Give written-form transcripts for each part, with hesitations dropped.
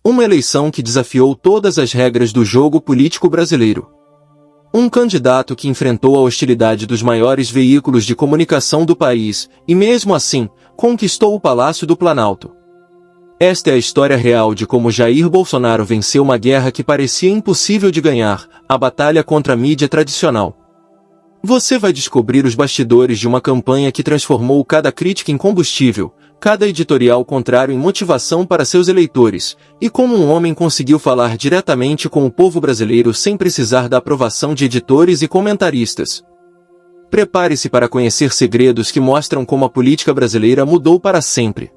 Uma eleição que desafiou todas as regras do jogo político brasileiro. Um candidato que enfrentou a hostilidade dos maiores veículos de comunicação do país, e mesmo assim, conquistou o Palácio do Planalto. Esta é a história real de como Jair Bolsonaro venceu uma guerra que parecia impossível de ganhar, a batalha contra a mídia tradicional. Você vai descobrir os bastidores de uma campanha que transformou cada crítica em combustível, cada editorial contrário em motivação para seus eleitores, e como um homem conseguiu falar diretamente com o povo brasileiro sem precisar da aprovação de editores e comentaristas. Prepare-se para conhecer segredos que mostram como a política brasileira mudou para sempre.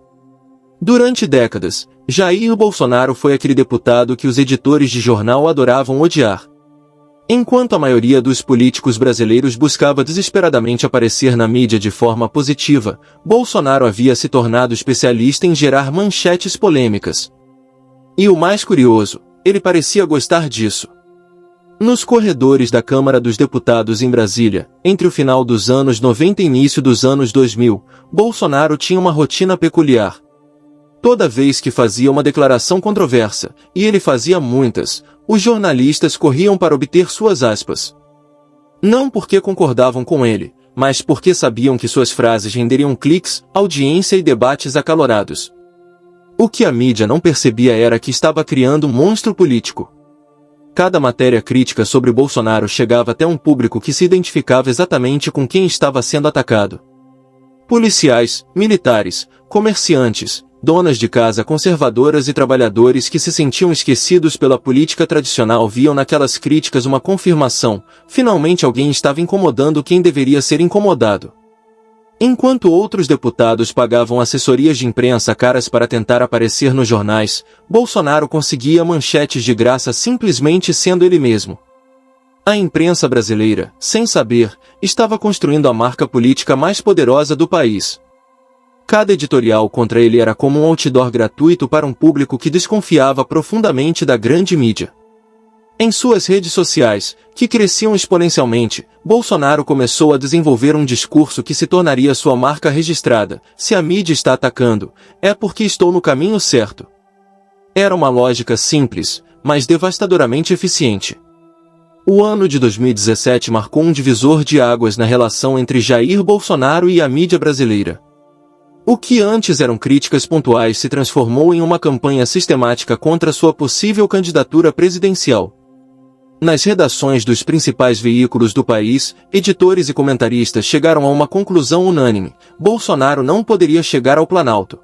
Durante décadas, Jair Bolsonaro foi aquele deputado que os editores de jornal adoravam odiar. Enquanto a maioria dos políticos brasileiros buscava desesperadamente aparecer na mídia de forma positiva, Bolsonaro havia se tornado especialista em gerar manchetes polêmicas. E o mais curioso, ele parecia gostar disso. Nos corredores da Câmara dos Deputados em Brasília, entre o final dos anos 90 e início dos anos 2000, Bolsonaro tinha uma rotina peculiar. Toda vez que fazia uma declaração controversa, e ele fazia muitas, os jornalistas corriam para obter suas aspas. Não porque concordavam com ele, mas porque sabiam que suas frases renderiam cliques, audiência e debates acalorados. O que a mídia não percebia era que estava criando um monstro político. Cada matéria crítica sobre Bolsonaro chegava até um público que se identificava exatamente com quem estava sendo atacado. Policiais, militares, comerciantes, donas de casa conservadoras e trabalhadores que se sentiam esquecidos pela política tradicional viam naquelas críticas uma confirmação, finalmente alguém estava incomodando quem deveria ser incomodado. Enquanto outros deputados pagavam assessorias de imprensa caras para tentar aparecer nos jornais, Bolsonaro conseguia manchetes de graça simplesmente sendo ele mesmo. A imprensa brasileira, sem saber, estava construindo a marca política mais poderosa do país. Cada editorial contra ele era como um outdoor gratuito para um público que desconfiava profundamente da grande mídia. Em suas redes sociais, que cresciam exponencialmente, Bolsonaro começou a desenvolver um discurso que se tornaria sua marca registrada: se a mídia está atacando, é porque estou no caminho certo. Era uma lógica simples, mas devastadoramente eficiente. O ano de 2017 marcou um divisor de águas na relação entre Jair Bolsonaro e a mídia brasileira. O que antes eram críticas pontuais se transformou em uma campanha sistemática contra sua possível candidatura presidencial. Nas redações dos principais veículos do país, editores e comentaristas chegaram a uma conclusão unânime: Bolsonaro não poderia chegar ao Planalto.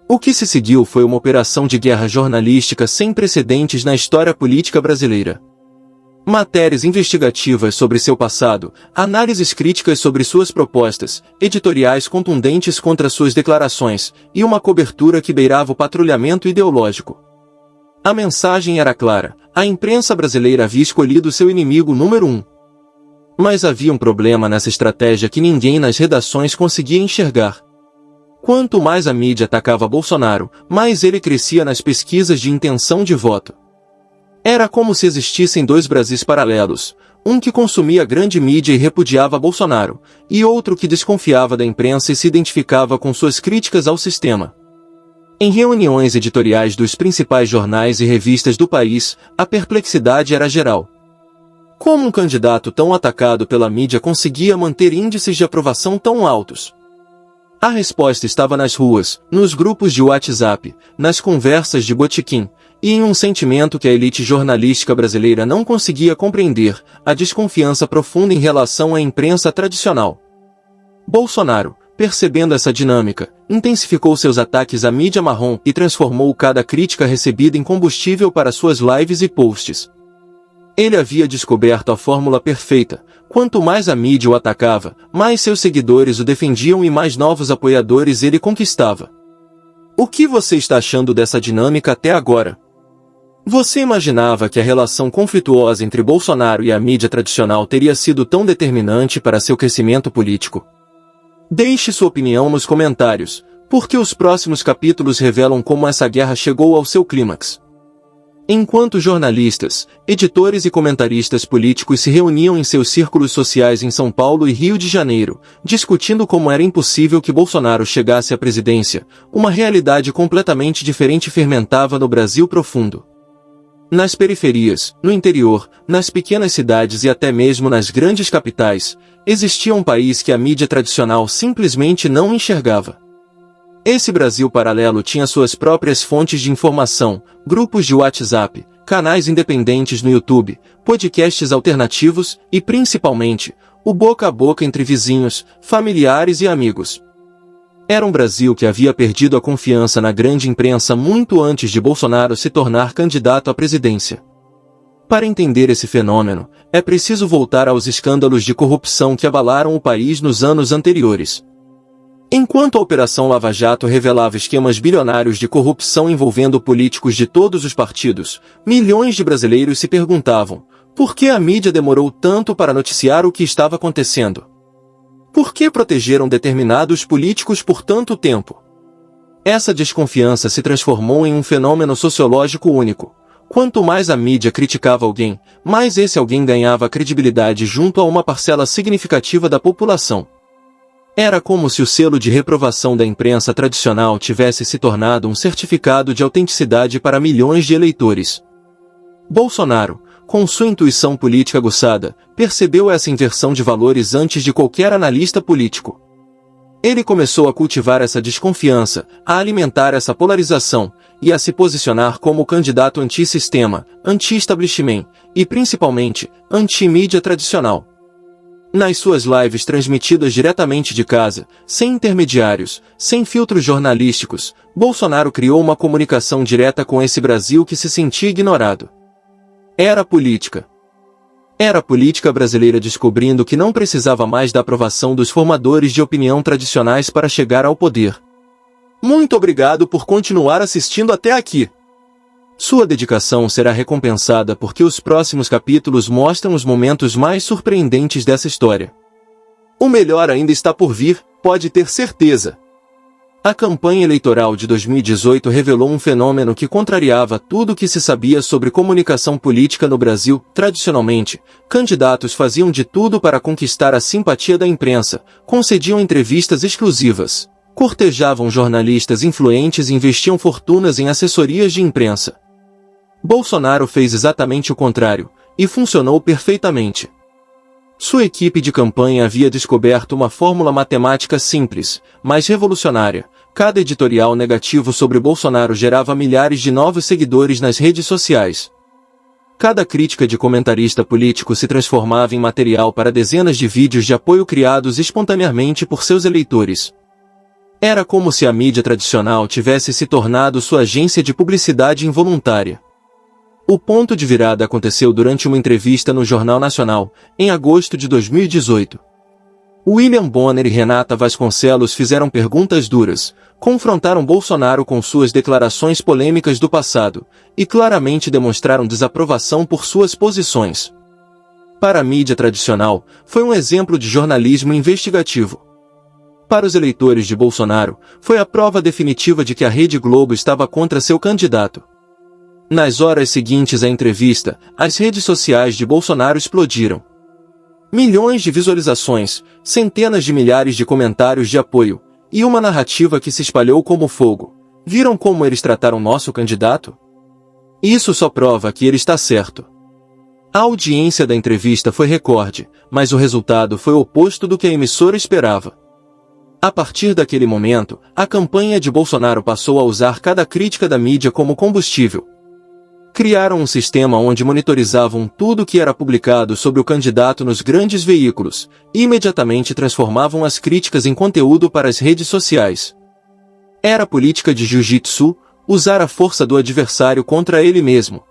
O que se seguiu foi uma operação de guerra jornalística sem precedentes na história política brasileira. Matérias investigativas sobre seu passado, análises críticas sobre suas propostas, editoriais contundentes contra suas declarações, e uma cobertura que beirava o patrulhamento ideológico. A mensagem era clara: a imprensa brasileira havia escolhido seu inimigo número 1. Mas havia um problema nessa estratégia que ninguém nas redações conseguia enxergar. Quanto mais a mídia atacava Bolsonaro, mais ele crescia nas pesquisas de intenção de voto. Era como se existissem dois Brasis paralelos, um que consumia grande mídia e repudiava Bolsonaro, e outro que desconfiava da imprensa e se identificava com suas críticas ao sistema. Em reuniões editoriais dos principais jornais e revistas do país, a perplexidade era geral. Como um candidato tão atacado pela mídia conseguia manter índices de aprovação tão altos? A resposta estava nas ruas, nos grupos de WhatsApp, nas conversas de botequim, e em um sentimento que a elite jornalística brasileira não conseguia compreender: a desconfiança profunda em relação à imprensa tradicional. Bolsonaro, percebendo essa dinâmica, intensificou seus ataques à mídia marrom e transformou cada crítica recebida em combustível para suas lives e posts. Ele havia descoberto a fórmula perfeita: quanto mais a mídia o atacava, mais seus seguidores o defendiam e mais novos apoiadores ele conquistava. O que você está achando dessa dinâmica até agora? Você imaginava que a relação conflituosa entre Bolsonaro e a mídia tradicional teria sido tão determinante para seu crescimento político? Deixe sua opinião nos comentários, porque os próximos capítulos revelam como essa guerra chegou ao seu clímax. Enquanto jornalistas, editores e comentaristas políticos se reuniam em seus círculos sociais em São Paulo e Rio de Janeiro, discutindo como era impossível que Bolsonaro chegasse à presidência, uma realidade completamente diferente fermentava no Brasil profundo. Nas periferias, no interior, nas pequenas cidades e até mesmo nas grandes capitais, existia um país que a mídia tradicional simplesmente não enxergava. Esse Brasil paralelo tinha suas próprias fontes de informação, grupos de WhatsApp, canais independentes no YouTube, podcasts alternativos e, principalmente, o boca a boca entre vizinhos, familiares e amigos. Era um Brasil que havia perdido a confiança na grande imprensa muito antes de Bolsonaro se tornar candidato à presidência. Para entender esse fenômeno, é preciso voltar aos escândalos de corrupção que abalaram o país nos anos anteriores. Enquanto a Operação Lava Jato revelava esquemas bilionários de corrupção envolvendo políticos de todos os partidos, milhões de brasileiros se perguntavam: por que a mídia demorou tanto para noticiar o que estava acontecendo? Por que protegeram determinados políticos por tanto tempo? Essa desconfiança se transformou em um fenômeno sociológico único. Quanto mais a mídia criticava alguém, mais esse alguém ganhava credibilidade junto a uma parcela significativa da população. Era como se o selo de reprovação da imprensa tradicional tivesse se tornado um certificado de autenticidade para milhões de eleitores. Bolsonaro, com sua intuição política aguçada, percebeu essa inversão de valores antes de qualquer analista político. Ele começou a cultivar essa desconfiança, a alimentar essa polarização, e a se posicionar como candidato anti-sistema, anti-establishment, e principalmente, anti-mídia tradicional. Nas suas lives transmitidas diretamente de casa, sem intermediários, sem filtros jornalísticos, Bolsonaro criou uma comunicação direta com esse Brasil que se sentia ignorado. Era a política. Era a política brasileira descobrindo que não precisava mais da aprovação dos formadores de opinião tradicionais para chegar ao poder. Muito obrigado por continuar assistindo até aqui. Sua dedicação será recompensada porque os próximos capítulos mostram os momentos mais surpreendentes dessa história. O melhor ainda está por vir, pode ter certeza. A campanha eleitoral de 2018 revelou um fenômeno que contrariava tudo o que se sabia sobre comunicação política no Brasil. Tradicionalmente, candidatos faziam de tudo para conquistar a simpatia da imprensa, concediam entrevistas exclusivas, cortejavam jornalistas influentes e investiam fortunas em assessorias de imprensa. Bolsonaro fez exatamente o contrário, e funcionou perfeitamente. Sua equipe de campanha havia descoberto uma fórmula matemática simples, mas revolucionária. Cada editorial negativo sobre Bolsonaro gerava milhares de novos seguidores nas redes sociais. Cada crítica de comentarista político se transformava em material para dezenas de vídeos de apoio criados espontaneamente por seus eleitores. Era como se a mídia tradicional tivesse se tornado sua agência de publicidade involuntária. O ponto de virada aconteceu durante uma entrevista no Jornal Nacional, em agosto de 2018. William Bonner e Renata Vasconcelos fizeram perguntas duras, confrontaram Bolsonaro com suas declarações polêmicas do passado, e claramente demonstraram desaprovação por suas posições. Para a mídia tradicional, foi um exemplo de jornalismo investigativo. Para os eleitores de Bolsonaro, foi a prova definitiva de que a Rede Globo estava contra seu candidato. Nas horas seguintes à entrevista, as redes sociais de Bolsonaro explodiram. Milhões de visualizações, centenas de milhares de comentários de apoio, e uma narrativa que se espalhou como fogo. Viram como eles trataram nosso candidato? Isso só prova que ele está certo. A audiência da entrevista foi recorde, mas o resultado foi o oposto do que a emissora esperava. A partir daquele momento, a campanha de Bolsonaro passou a usar cada crítica da mídia como combustível. Criaram um sistema onde monitorizavam tudo que era publicado sobre o candidato nos grandes veículos, e imediatamente transformavam as críticas em conteúdo para as redes sociais. Era política de jiu-jitsu, usar a força do adversário contra ele mesmo.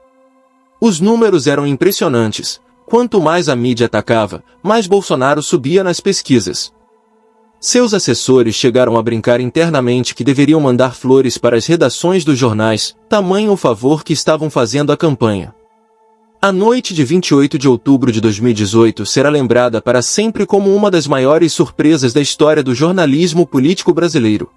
Os números eram impressionantes. Quanto mais a mídia atacava, mais Bolsonaro subia nas pesquisas. Seus assessores chegaram a brincar internamente que deveriam mandar flores para as redações dos jornais, tamanho o favor que estavam fazendo à campanha. A noite de 28 de outubro de 2018 será lembrada para sempre como uma das maiores surpresas da história do jornalismo político brasileiro.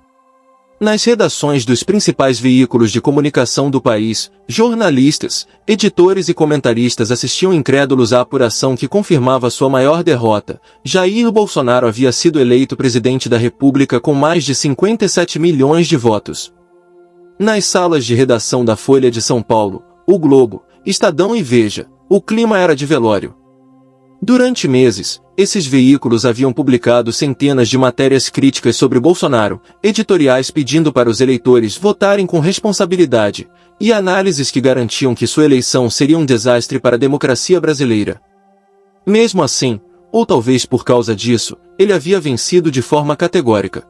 Nas redações dos principais veículos de comunicação do país, jornalistas, editores e comentaristas assistiam incrédulos à apuração que confirmava sua maior derrota. Jair Bolsonaro havia sido eleito presidente da República com mais de 57 milhões de votos. Nas salas de redação da Folha de São Paulo, O Globo, Estadão e Veja, o clima era de velório. Durante meses, esses veículos haviam publicado centenas de matérias críticas sobre Bolsonaro, editoriais pedindo para os eleitores votarem com responsabilidade, e análises que garantiam que sua eleição seria um desastre para a democracia brasileira. Mesmo assim, ou talvez por causa disso, ele havia vencido de forma categórica.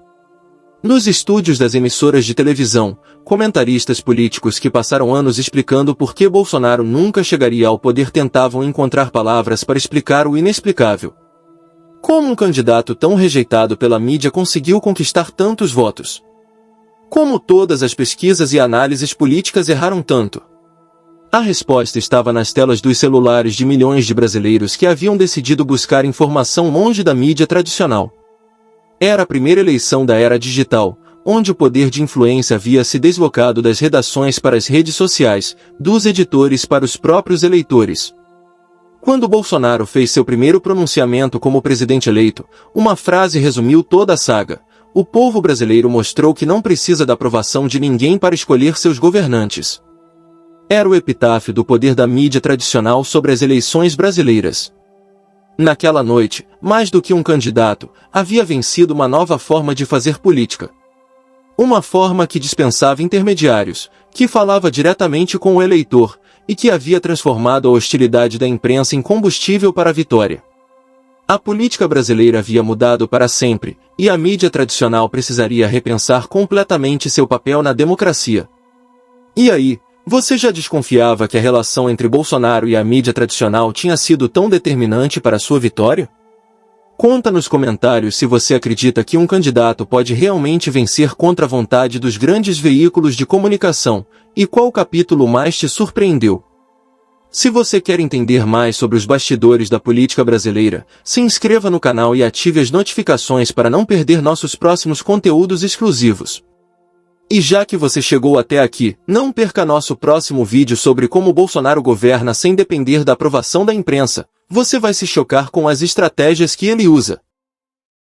Nos estúdios das emissoras de televisão, comentaristas políticos que passaram anos explicando por que Bolsonaro nunca chegaria ao poder tentavam encontrar palavras para explicar o inexplicável. Como um candidato tão rejeitado pela mídia conseguiu conquistar tantos votos? Como todas as pesquisas e análises políticas erraram tanto? A resposta estava nas telas dos celulares de milhões de brasileiros que haviam decidido buscar informação longe da mídia tradicional. Era a primeira eleição da era digital, onde o poder de influência havia se deslocado das redações para as redes sociais, dos editores para os próprios eleitores. Quando Bolsonaro fez seu primeiro pronunciamento como presidente eleito, uma frase resumiu toda a saga: o povo brasileiro mostrou que não precisa da aprovação de ninguém para escolher seus governantes. Era o epitáfio do poder da mídia tradicional sobre as eleições brasileiras. Naquela noite, mais do que um candidato, havia vencido uma nova forma de fazer política. Uma forma que dispensava intermediários, que falava diretamente com o eleitor, e que havia transformado a hostilidade da imprensa em combustível para a vitória. A política brasileira havia mudado para sempre, e a mídia tradicional precisaria repensar completamente seu papel na democracia. E aí, você já desconfiava que a relação entre Bolsonaro e a mídia tradicional tinha sido tão determinante para sua vitória? Conta nos comentários se você acredita que um candidato pode realmente vencer contra a vontade dos grandes veículos de comunicação, e qual capítulo mais te surpreendeu. Se você quer entender mais sobre os bastidores da política brasileira, se inscreva no canal e ative as notificações para não perder nossos próximos conteúdos exclusivos. E já que você chegou até aqui, não perca nosso próximo vídeo sobre como Bolsonaro governa sem depender da aprovação da imprensa. Você vai se chocar com as estratégias que ele usa.